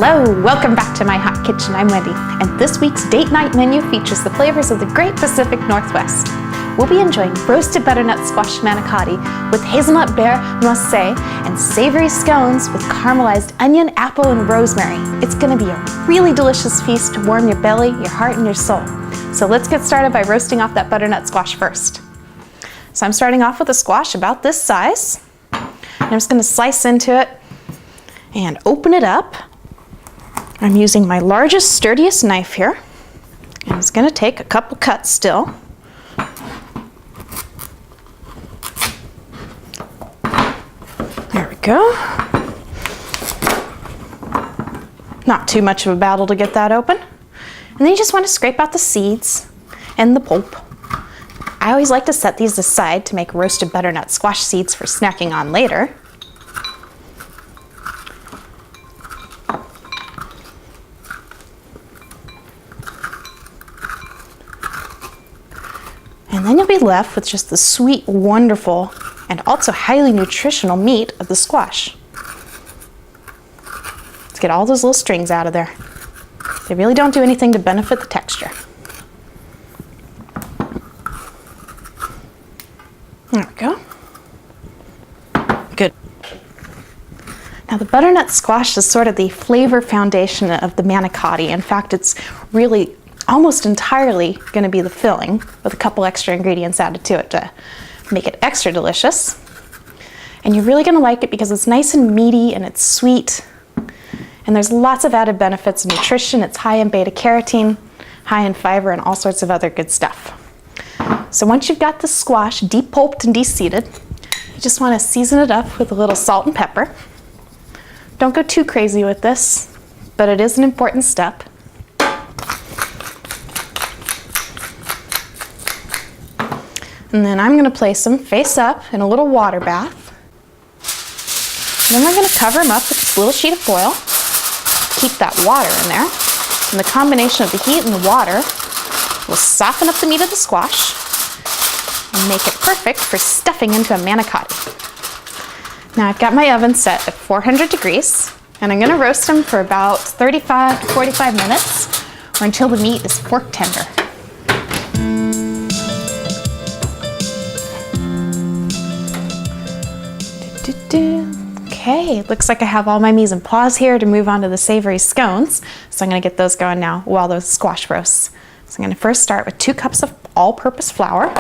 Hello, welcome back to my hot kitchen. I'm Wendy, and this week's date night menu features the flavors of the Great Pacific Northwest. We'll be enjoying roasted butternut squash manicotti with hazelnut beurre, noisette, and savory scones with caramelized onion, apple, and rosemary. It's gonna be a really delicious feast to warm your belly, your heart, and your soul. So let's get started by roasting off that butternut squash first. So I'm starting off with a squash about this size. And I'm just gonna slice into it and open it up. I'm using my largest, sturdiest knife here. And it's gonna take a couple cuts still. There we go. Not too much of a battle to get that open. And then you just want to scrape out the seeds and the pulp. I always like to set these aside to make roasted butternut squash seeds for snacking on later. And then you'll be left with just the sweet, wonderful, and also highly nutritional meat of the squash. Let's get all those little strings out of there. They really don't do anything to benefit the texture. There we go. Good. Now the butternut squash is sort of the flavor foundation of the manicotti. In fact, it's really almost entirely going to be the filling with a couple extra ingredients added to it to make it extra delicious. And you're really going to like it because it's nice and meaty and it's sweet. And there's lots of added benefits of nutrition. It's high in beta carotene, high in fiber, and all sorts of other good stuff. So once you've got the squash depulped and de-seeded, you just want to season it up with a little salt and pepper. Don't go too crazy with this, but it is an important step. And then I'm going to place them face up in a little water bath. And then we're going to cover them up with this little sheet of foil. Keep that water in there. And the combination of the heat and the water will soften up the meat of the squash and make it perfect for stuffing into a manicotti. Now I've got my oven set at 400 degrees, and I'm going to roast them for about 35 to 45 minutes or until the meat is fork tender. Okay, it looks like I have all my mise en place here to move on to the savory scones. So I'm going to get those going now while those squash roasts. So I'm going to first start with 2 cups of all-purpose flour,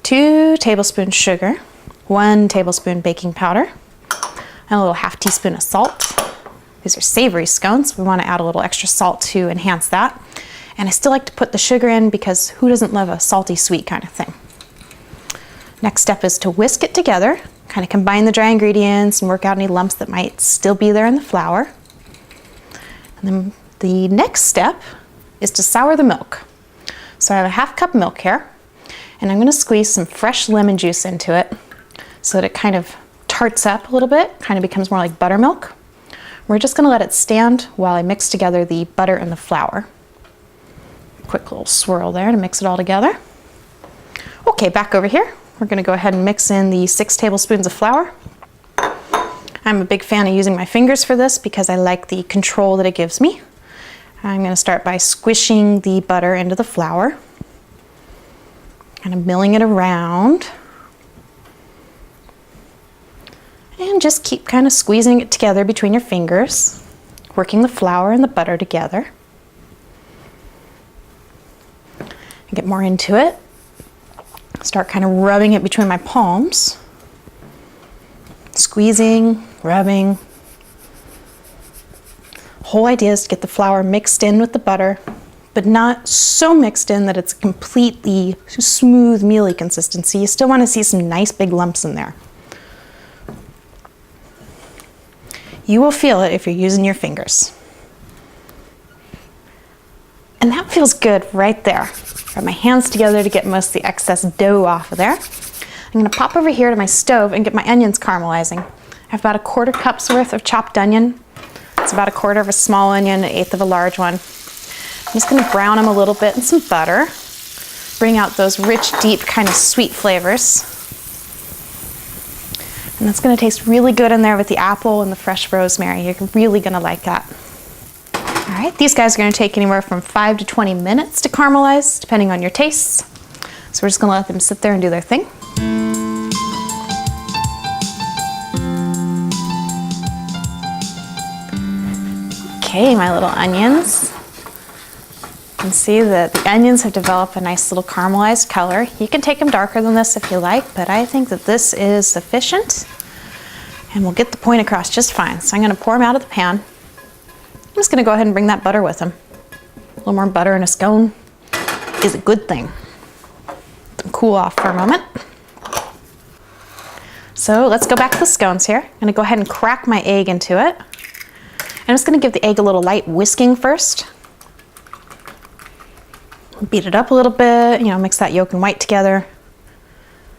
2 tablespoons sugar, 1 tablespoon baking powder, and a little half teaspoon of salt. These are savory scones. We want to add a little extra salt to enhance that. And I still like to put the sugar in because who doesn't love a salty sweet kind of thing? Next step is to whisk it together, kind of combine the dry ingredients and work out any lumps that might still be there in the flour. And then the next step is to sour the milk. So I have a half cup milk here, and I'm going to squeeze some fresh lemon juice into it so that it kind of tarts up a little bit, kind of becomes more like buttermilk. We're just going to let it stand while I mix together the butter and the flour. Quick little swirl there to mix it all together. Okay, back over here. We're going to go ahead and mix in the 6 tablespoons of flour. I'm a big fan of using my fingers for this because I like the control that it gives me. I'm going to start by squishing the butter into the flour, kind of milling it around, and just keep kind of squeezing it together between your fingers, working the flour and the butter together. And get more into it. Start kind of rubbing it between my palms, squeezing, rubbing. The whole idea is to get the flour mixed in with the butter, but not so mixed in that it's a completely smooth, mealy consistency. You still want to see some nice big lumps in there. You will feel it if you're using your fingers. And that feels good right there. Grab my hands together to get most of the excess dough off of there. I'm going to pop over here to my stove and get my onions caramelizing. I have about 1/4 cup's worth of chopped onion. It's about 1/4 of a small onion, 1/8 of a large one. I'm just going to brown them a little bit in some butter. Bring out those rich, deep, kind of sweet flavors. And And it's gonna taste really good in there with the apple and the fresh rosemary. You're really gonna like that. All right, these guys are gonna take anywhere from 5 to 20 minutes to caramelize, depending on your tastes. So we're just gonna let them sit there and do their thing. Okay, my little onions. You can see that the onions have developed a nice little caramelized color. You can take them darker than this if you like, but I think that this is sufficient and we'll get the point across just fine. So I'm gonna pour them out of the pan. I'm just gonna go ahead and bring that butter with them. A little more butter in a scone is a good thing. Let them cool off for a moment. So let's go back to the scones here. I'm gonna go ahead and crack my egg into it. I'm just gonna give the egg a little light whisking first. Beat it up a little bit, mix that yolk and white together.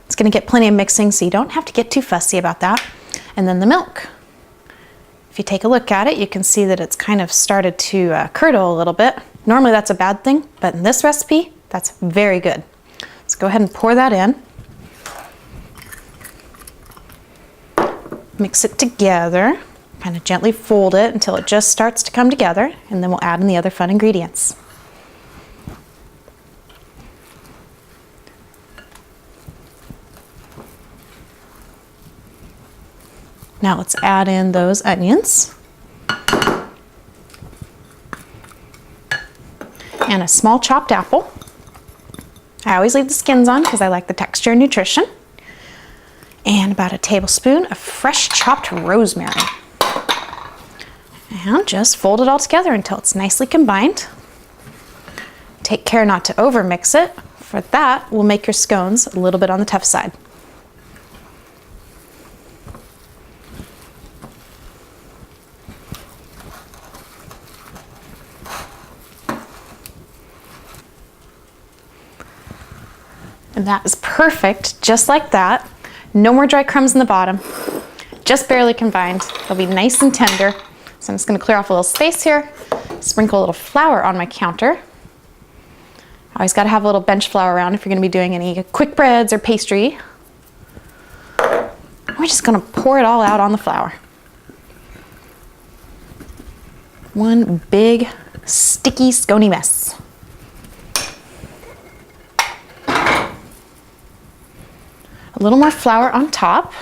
It's gonna get plenty of mixing, so you don't have to get too fussy about that. And then the milk. If you take a look at it, you can see that it's kind of started to curdle a little bit. Normally that's a bad thing, but in this recipe, that's very good. Let's go ahead and pour that in. Mix it together, kind of gently fold it until it just starts to come together, and then we'll add in the other fun ingredients. Now let's add in those onions and a small chopped apple. I always leave the skins on because I like the texture and nutrition. And about a tablespoon of fresh chopped rosemary. And just fold it all together until it's nicely combined. Take care not to overmix it. For that, we'll make your scones a little bit on the tough side. And that is perfect, just like that. No more dry crumbs in the bottom, just barely combined. They'll be nice and tender. So I'm just gonna clear off a little space here, sprinkle a little flour on my counter. Always gotta have a little bench flour around if you're gonna be doing any quick breads or pastry. We're just gonna pour it all out on the flour. One big, sticky, scony mess. A little more flour on top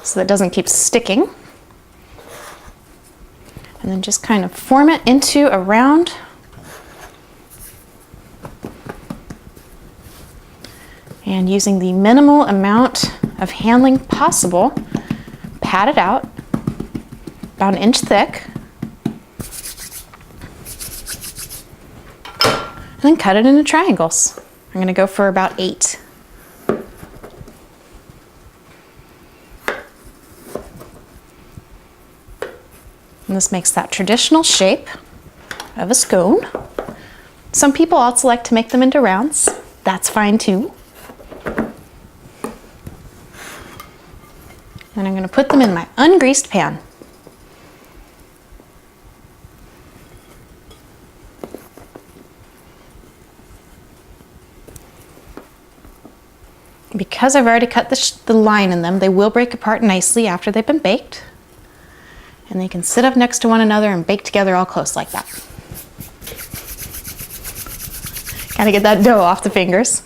so that it doesn't keep sticking. And then just kind of form it into a round. And using the minimal amount of handling possible, pat it out about 1 inch thick. And then cut it into triangles. I'm gonna go for about 8. And this makes that traditional shape of a scone. Some people also like to make them into rounds. That's fine too. And I'm going to put them in my ungreased pan. Because I've already cut the line in them, they will break apart nicely after they've been baked. And they can sit up next to one another and bake together all close like that. Gotta get that dough off the fingers.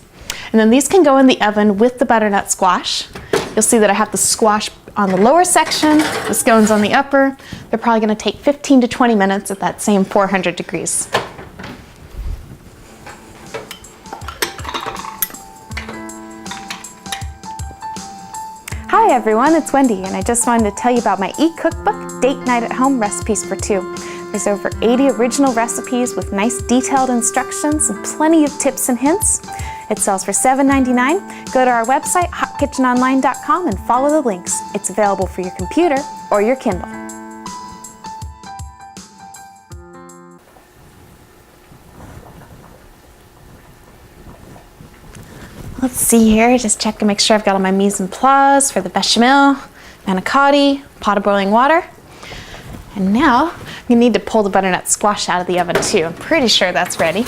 And then these can go in the oven with the butternut squash. You'll see that I have the squash on the lower section, the scones on the upper. They're probably gonna take 15 to 20 minutes at that same 400 degrees. Hi everyone, it's Wendy, and I just wanted to tell you about my e-cookbook, Date Night at Home Recipes for Two. There's over 80 original recipes with nice detailed instructions and plenty of tips and hints. It sells for $7.99. Go to our website, hotkitchenonline.com, and follow the links. It's available for your computer or your Kindle. Let's see here, just check to make sure I've got all my mise en place for the bechamel, manicotti, pot of boiling water. And now, we need to pull the butternut squash out of the oven too. I'm pretty sure that's ready.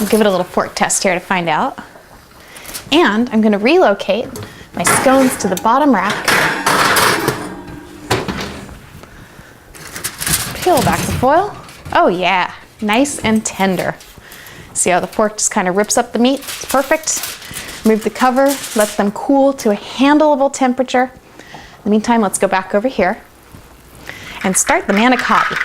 We'll give it a little fork test here to find out. And I'm gonna relocate my scones to the bottom rack. Peel back the foil. Oh yeah, nice and tender. See how the fork just kind of rips up the meat? It's perfect. Remove the cover, let them cool to a handleable temperature. In the meantime, let's go back over here and start the manicotti.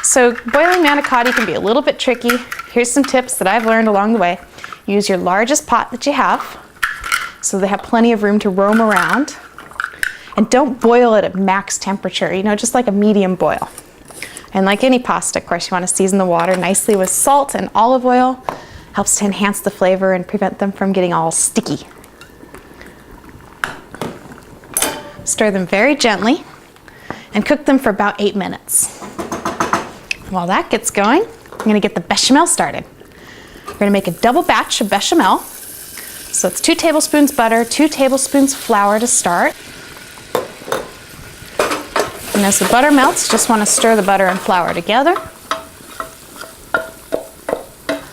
So boiling manicotti can be a little bit tricky. Here's some tips that I've learned along the way. Use your largest pot that you have so they have plenty of room to roam around. And don't boil it at max temperature, just like a medium boil. And like any pasta, of course, you want to season the water nicely with salt and olive oil. Helps to enhance the flavor and prevent them from getting all sticky. Stir them very gently and cook them for about 8 minutes. While that gets going, I'm going to get the bechamel started. We're going to make a double batch of bechamel. So it's 2 tablespoons butter, 2 tablespoons flour to start. And as the butter melts, just want to stir the butter and flour together.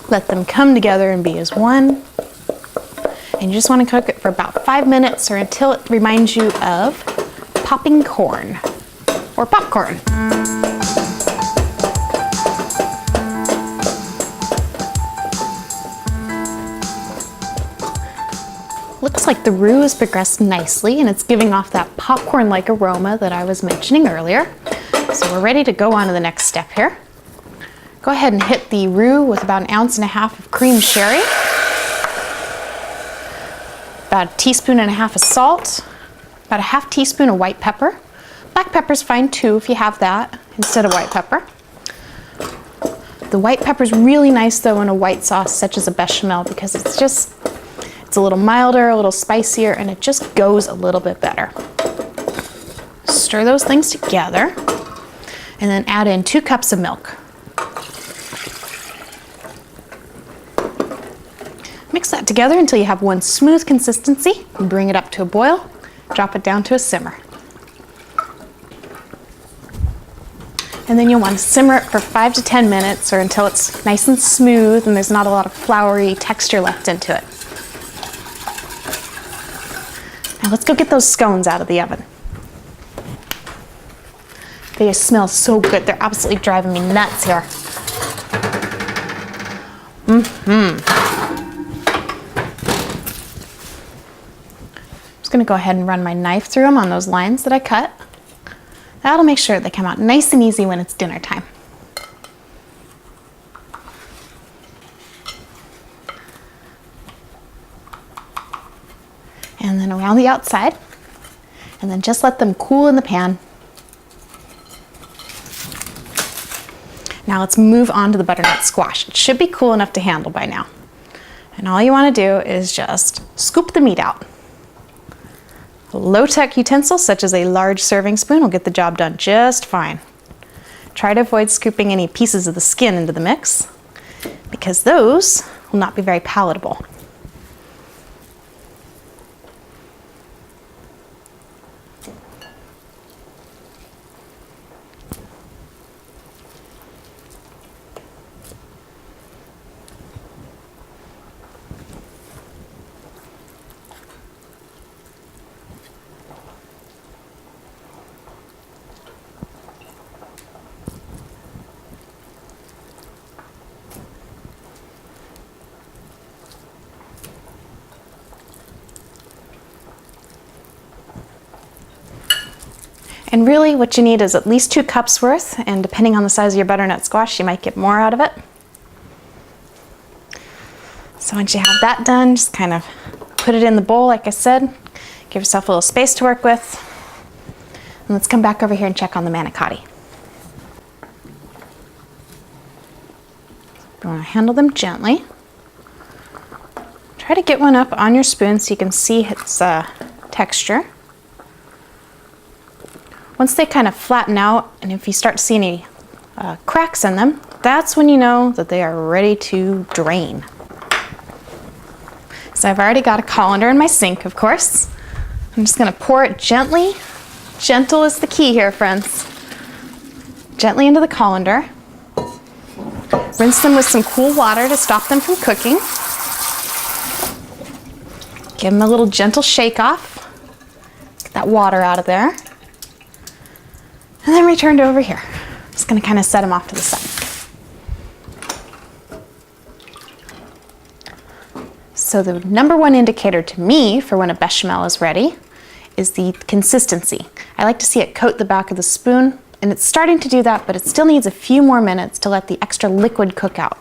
Let them come together and be as one. And you just want to cook it for about 5 minutes or until it reminds you of popping corn or popcorn. Looks like the roux has progressed nicely and it's giving off that popcorn-like aroma that I was mentioning earlier. So we're ready to go on to the next step here. Go ahead and hit the roux with about 1.5 ounces of cream sherry, about 1.5 teaspoons of salt, about 1/2 teaspoon of white pepper. Black pepper's fine too if you have that instead of white pepper. The white pepper's really nice though in a white sauce such as a bechamel because it's a little milder, a little spicier, and it just goes a little bit better. Stir those things together and then add in 2 cups of milk. Mix that together until you have one smooth consistency and bring it up to a boil. Drop it down to a simmer. And then you'll want to simmer it for 5 to 10 minutes or until it's nice and smooth and there's not a lot of floury texture left into it. Now let's go get those scones out of the oven. They just smell so good. They're absolutely driving me nuts here. I'm just going to go ahead and run my knife through them on those lines that I cut. That'll make sure they come out nice and easy when it's dinner time. And then around the outside, and then just let them cool in the pan. Now let's move on to the butternut squash. It should be cool enough to handle by now. And all you want to do is just scoop the meat out. A low-tech utensil such as a large serving spoon will get the job done just fine. Try to avoid scooping any pieces of the skin into the mix because those will not be very palatable. And really what you need is at least 2 cups worth, and depending on the size of your butternut squash, you might get more out of it. So once you have that done, just kind of put it in the bowl like I said. Give yourself a little space to work with. And let's come back over here and check on the manicotti. You want to handle them gently. Try to get one up on your spoon so you can see its texture. Once they kind of flatten out, and if you start to see any cracks in them, that's when you know that they are ready to drain. So I've already got a colander in my sink, of course. I'm just going to pour it gently. Gentle is the key here, friends. Gently into the colander. Rinse them with some cool water to stop them from cooking. Give them a little gentle shake off. Get that water out of there. And then return to over here. Just gonna kind of set them off to the side. So the number one indicator to me for when a bechamel is ready is the consistency. I like to see it coat the back of the spoon, and it's starting to do that, but it still needs a few more minutes to let the extra liquid cook out.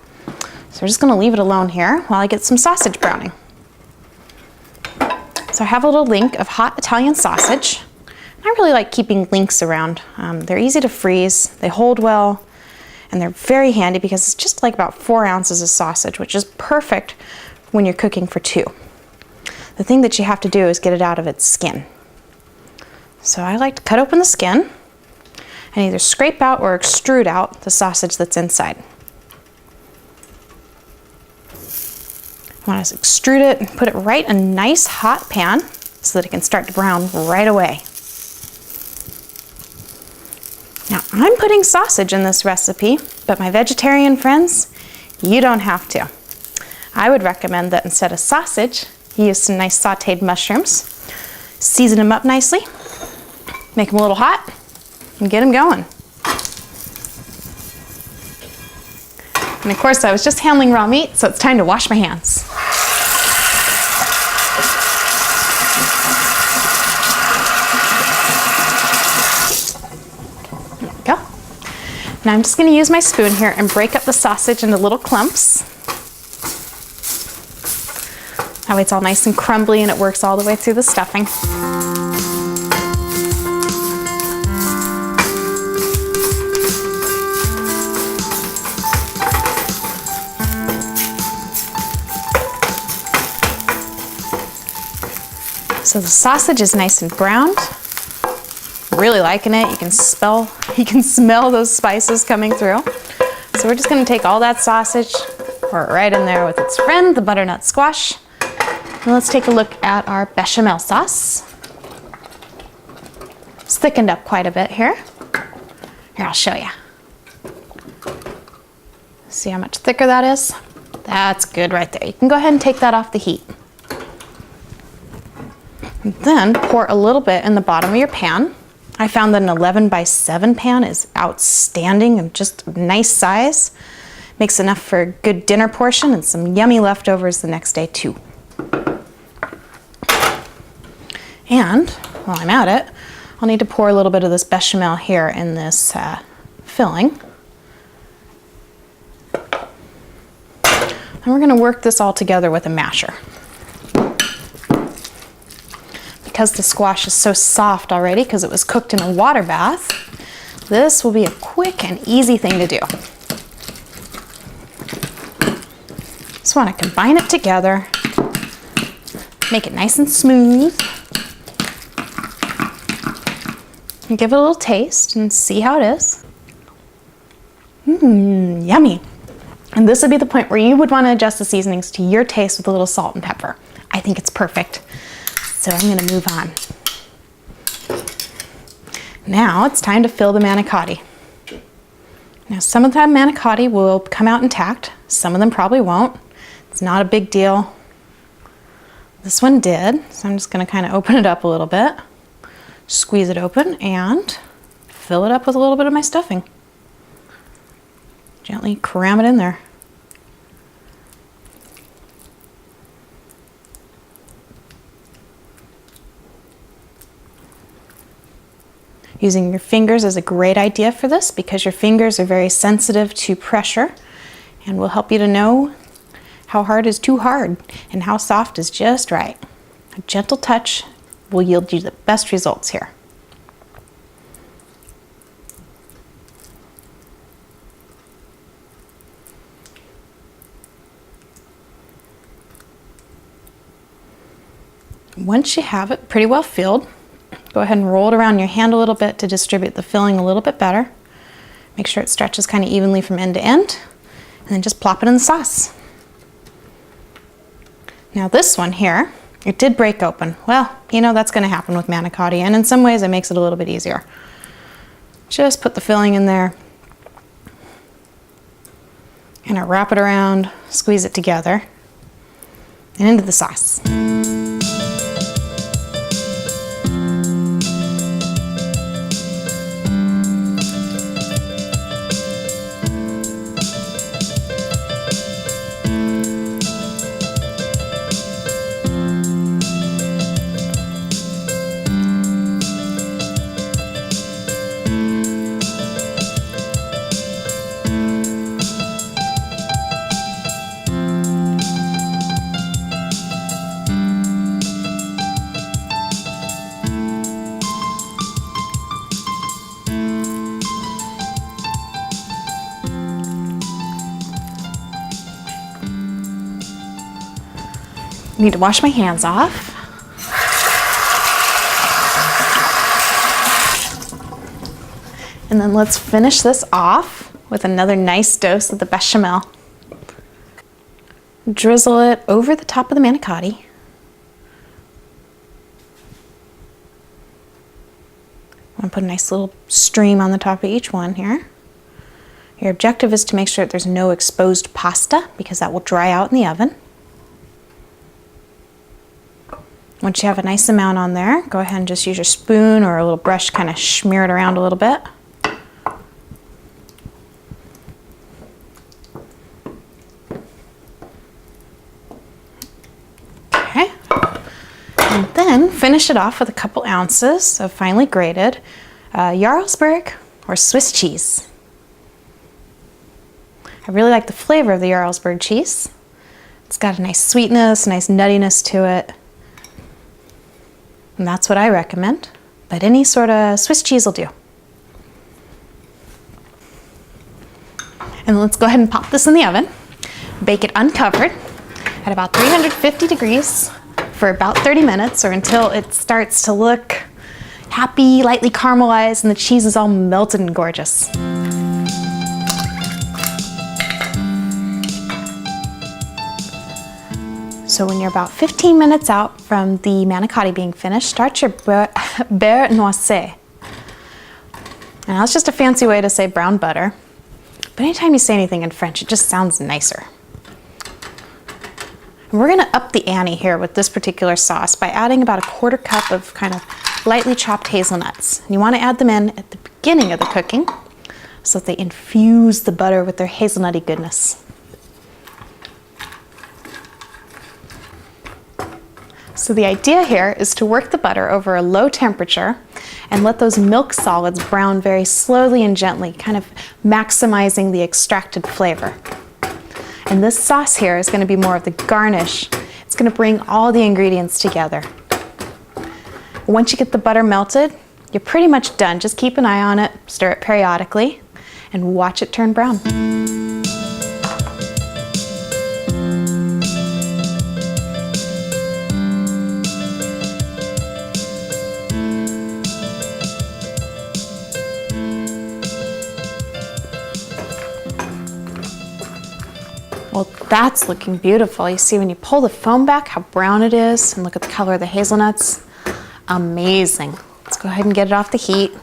So we're just gonna leave it alone here while I get some sausage browning. So I have a little link of hot Italian sausage. I really like keeping links around. They're easy to freeze, they hold well, and they're very handy because it's just like about 4 ounces of sausage, which is perfect when you're cooking for 2. The thing that you have to do is get it out of its skin. So I like to cut open the skin and either scrape out or extrude out the sausage that's inside. I want to extrude it and put it right in a nice hot pan so that it can start to brown right away. Now I'm putting sausage in this recipe, but my vegetarian friends, you don't have to. I would recommend that instead of sausage, you use some nice sauteed mushrooms, season them up nicely, make them a little hot, and get them going. And of course, I was just handling raw meat, so it's time to wash my hands. There we go. Now I'm just going to use my spoon here and break up the sausage into little clumps. That way it's all nice and crumbly and it works all the way through the stuffing. So the sausage is nice and browned. Really liking it. You can smell those spices coming through. So we're just going to take all that sausage, pour it right in there with its friend, the butternut squash. And let's take a look at our bechamel sauce. It's thickened up quite a bit here. Here, I'll show you. See how much thicker that is? That's good right there. You can go ahead and take that off the heat. And then pour a little bit in the bottom of your pan. I found that an 11 by 7 pan is outstanding and just a nice size. Makes enough for a good dinner portion and some yummy leftovers the next day too. And while I'm at it, I'll need to pour a little bit of this bechamel here in this filling. And we're going to work this all together with a masher. Because the squash is so soft already, because it was cooked in a water bath, this will be a quick and easy thing to do. Just want to combine it together, make it nice and smooth, and give it a little taste and see how it is. Yummy. And this would be the point where you would want to adjust the seasonings to your taste with a little salt and pepper. I think it's perfect. So I'm going to move on. Now it's time to fill the manicotti. Now some of the manicotti will come out intact. Some of them probably won't. It's not a big deal. This one did, so I'm just going to kind of open it up a little bit, squeeze it open, and fill it up with a little bit of my stuffing. Gently cram it in there. Using your fingers is a great idea for this because your fingers are very sensitive to pressure and will help you to know how hard is too hard and how soft is just right. A gentle touch will yield you the best results here. Once you have it pretty well filled, go ahead and roll it around your hand a little bit to distribute the filling a little bit better. Make sure it stretches kind of evenly from end to end, and then just plop it in the sauce. Now this one here, it did break open. Well, you know that's going to happen with manicotti, and in some ways it makes it a little bit easier. Just put the filling in there, and I wrap it around, squeeze it together, and into the sauce. I need to wash my hands off. And then let's finish this off with another nice dose of the bechamel. Drizzle it over the top of the manicotti. I'm going to put a nice little stream on the top of each one here. Your objective is to make sure that there's no exposed pasta because that will dry out in the oven. Once you have a nice amount on there, go ahead and just use your spoon or a little brush, kind of smear it around a little bit. Okay. And then finish it off with a couple ounces of finely grated Jarlsberg or Swiss cheese. I really like the flavor of the Jarlsberg cheese. It's got a nice sweetness, nice nuttiness to it. And that's what I recommend. But any sort of Swiss cheese will do. And let's go ahead and pop this in the oven. Bake it uncovered at about 350 degrees for about 30 minutes or until it starts to look happy, lightly caramelized, and the cheese is all melted and gorgeous. So when you're about 15 minutes out from the manicotti being finished, start your beurre noisette. Now that's just a fancy way to say brown butter. But anytime you say anything in French, it just sounds nicer. And we're gonna up the ante here with this particular sauce by adding about a 1/4 cup of kind of lightly chopped hazelnuts. And you wanna add them in at the beginning of the cooking so that they infuse the butter with their hazelnutty goodness. So the idea here is to work the butter over a low temperature and let those milk solids brown very slowly and gently, kind of maximizing the extracted flavor. And this sauce here is going to be more of the garnish. It's going to bring all the ingredients together. Once you get the butter melted, you're pretty much done. Just keep an eye on it, stir it periodically, and watch it turn brown. Well, that's looking beautiful. You see when you pull the foam back how brown it is, and look at the color of the hazelnuts. Amazing. Let's go ahead and get it off the heat.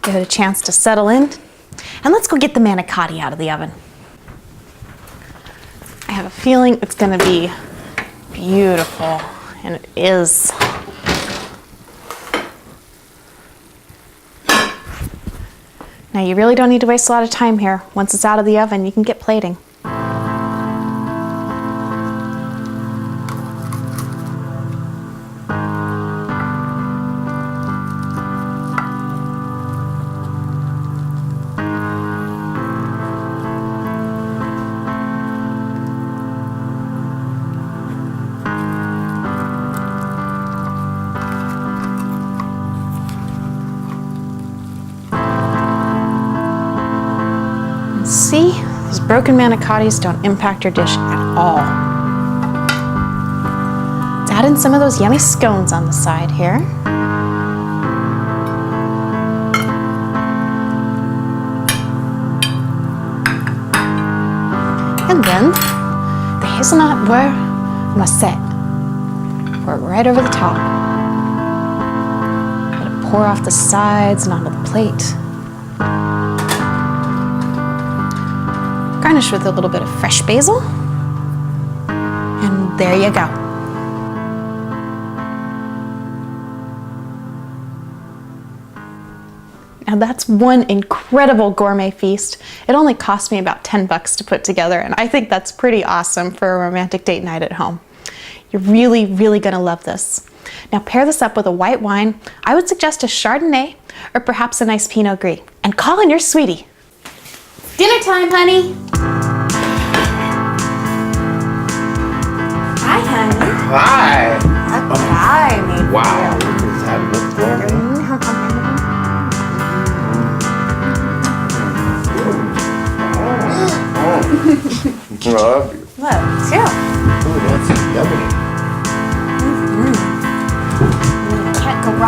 Give it a chance to settle in. And let's go get the manicotti out of the oven. I have a feeling it's gonna be beautiful, and it is. Now you really don't need to waste a lot of time here. Once it's out of the oven, you can get plating. See, those broken manicottis don't impact your dish at all. Let's add in some of those yummy scones on the side here. And then the hazelnut beurre noisette. Pour it right over the top. Let it pour off the sides and onto the plate. Garnish with a little bit of fresh basil. And there you go. Now that's one incredible gourmet feast. It only cost me about 10 bucks to put together, and I think that's pretty awesome for a romantic date night at home. You're really, really gonna love this. Now pair this up with a white wine. I would suggest a Chardonnay or perhaps a nice Pinot Gris. And call in your sweetie. Dinner time, honey. Hi, honey. Hi. Look what I made. Wow. Is that what's going on? Love you. Love, too. Oh, that's yummy.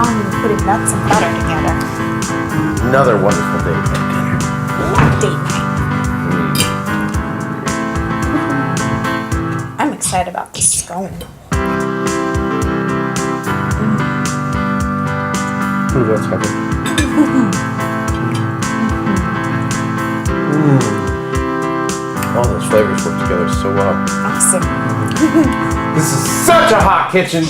fun putting nuts and butter together. Another wonderful day at dinner. Date night. I'm excited about this scone. Ooh, that's heavy. All those flavors work together so well. Awesome. This is such a hot kitchen.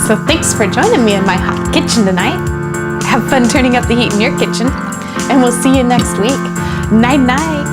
So thanks for joining me in my hot kitchen tonight. Have fun turning up the heat in your kitchen. And we'll see you next week. Night night.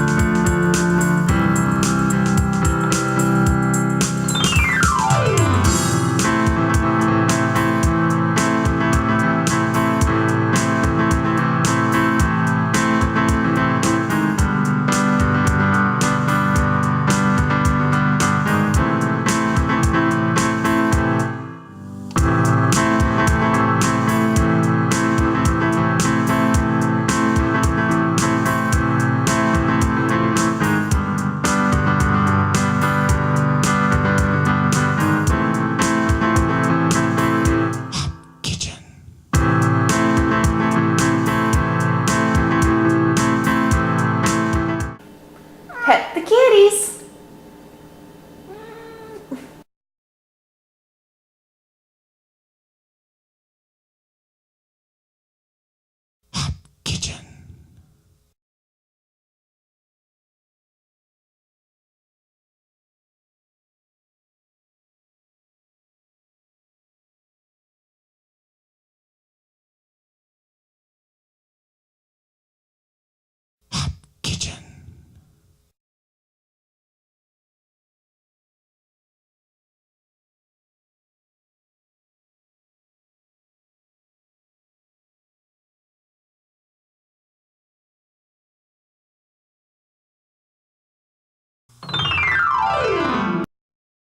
Pet the kitties.